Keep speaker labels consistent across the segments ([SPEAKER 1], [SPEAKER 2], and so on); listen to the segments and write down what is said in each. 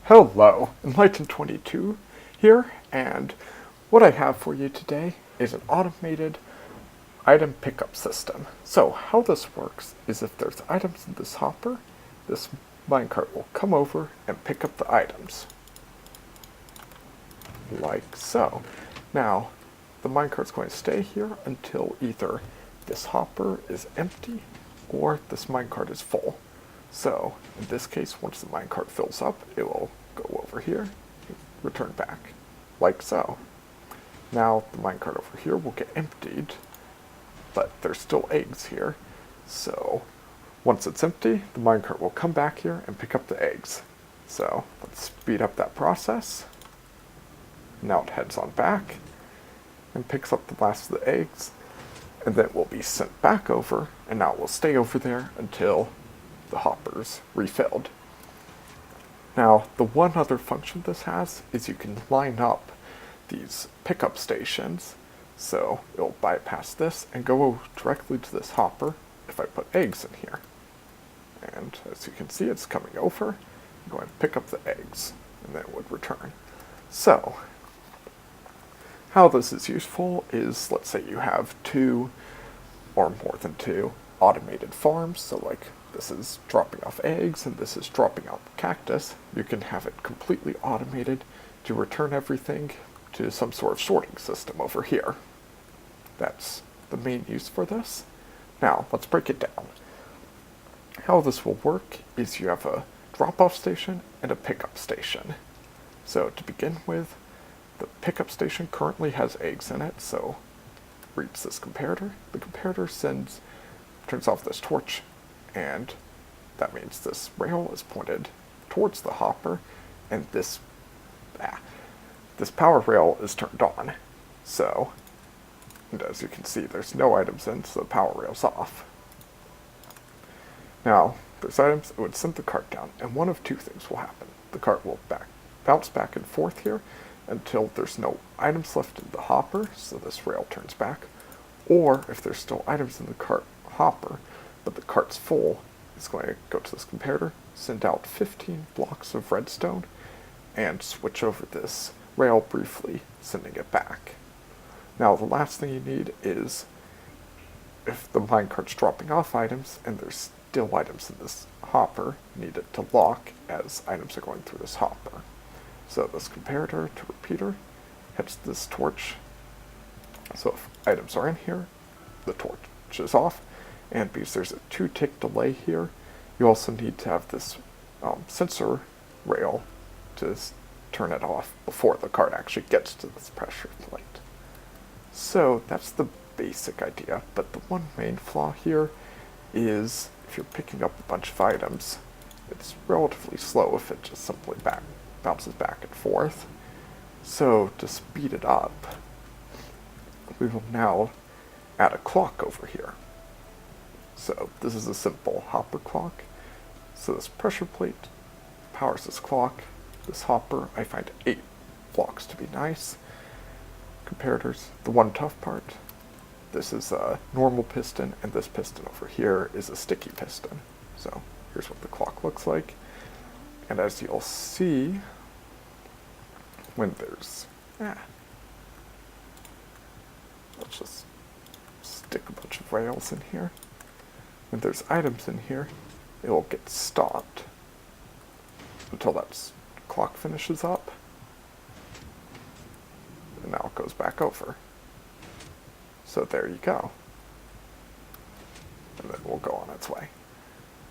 [SPEAKER 1] Hello, Enlightened22 here, and what I have for you today is an automated item pickup system. So how this works is if there's items in this hopper, this minecart will come over and pick up the items. Like so. Now, the minecart's going to stay here until either this hopper is empty or this minecart is full. So, in this case, once the minecart fills up, it will go over here and return back, like so. Now, the minecart over here will get emptied, but there's still eggs here. So, once it's empty, the minecart will come back here and pick up the eggs. So, let's speed up that process. Now it heads on back and picks up the last of the eggs, and then it will be sent back over, and now it will stay over there until the hopper's refilled. Now, the one other function this has is you can line up these pickup stations, so it'll bypass this and go directly to this hopper if I put eggs in here. And as you can see, it's coming over. I'm going to pick up the eggs, and then it would return. So, how this is useful is, let's say you have two or more than two automated farms, so like this is dropping off eggs and this is dropping out cactus. You can have it completely automated to return everything to some sort of sorting system over here. That's the main use for this. Now, let's break it down. How this will work is you have a drop-off station and a pickup station. So to begin with, the pickup station currently has eggs in it, so reads this comparator. The comparator turns off this torch, and that means this rail is pointed towards the hopper, and this power rail is turned on. So, and as you can see, there's no items in, so the power rail's off. Now, there's items, it would send the cart down, and one of two things will happen. The cart will bounce back and forth here until there's no items left in the hopper, so this rail turns back. Or, if there's still items in the hopper, but the cart's full, it's going to go to this comparator, send out 15 blocks of redstone, and switch over this rail briefly, sending it back. Now, the last thing you need is, if the minecart's dropping off items, and there's still items in this hopper, you need it to lock as items are going through this hopper. So this comparator to repeater hits this torch. So if items are in here, the torch is off. And because there's a 2-tick delay here, you also need to have this sensor rail to turn it off before the cart actually gets to this pressure plate. So that's the basic idea, but the one main flaw here is if you're picking up a bunch of items, it's relatively slow if it just simply bounces back and forth. So to speed it up, we will now add a clock over here. So this is a simple hopper clock. So this pressure plate powers this clock. This hopper, I find 8 blocks to be nice. Comparators, the one tough part. This is a normal piston, and this piston over here is a sticky piston. So here's what the clock looks like. And as you'll see, when there's... let's just stick a bunch of rails in here. When there's items in here, it will get stopped until that clock finishes up. And now it goes back over. So there you go. And then we'll go on its way.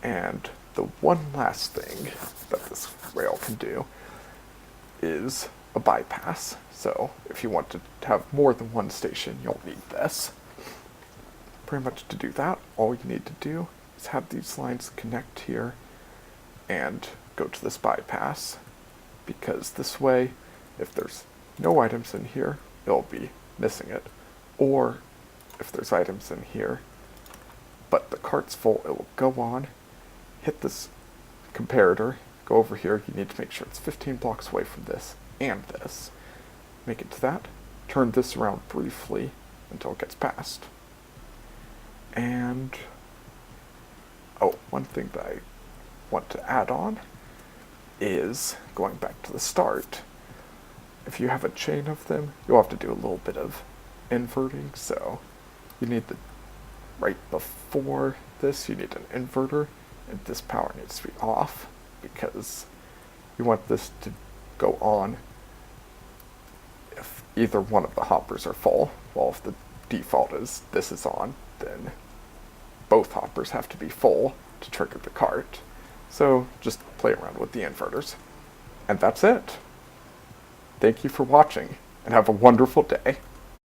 [SPEAKER 1] And the one last thing that this rail can do is a bypass. So if you want to have more than one station, you'll need this. Pretty much to do that, all you need to do is have these lines connect here and go to this bypass, because this way, if there's no items in here, it'll be missing it. Or if there's items in here, but the cart's full, it will go on, hit this comparator, go over here, you need to make sure it's 15 blocks away from this and this. Make it to that, turn this around briefly until it gets past. And, oh, one thing that I want to add on is, going back to the start, if you have a chain of them, you'll have to do a little bit of inverting. So you need right before this, you need an inverter, and this power needs to be off because you want this to go on if either one of the hoppers are full. Well, if the default is this is on, then both hoppers have to be full to trigger the cart. So just play around with the inverters. And that's it. Thank you for watching, and have a wonderful day.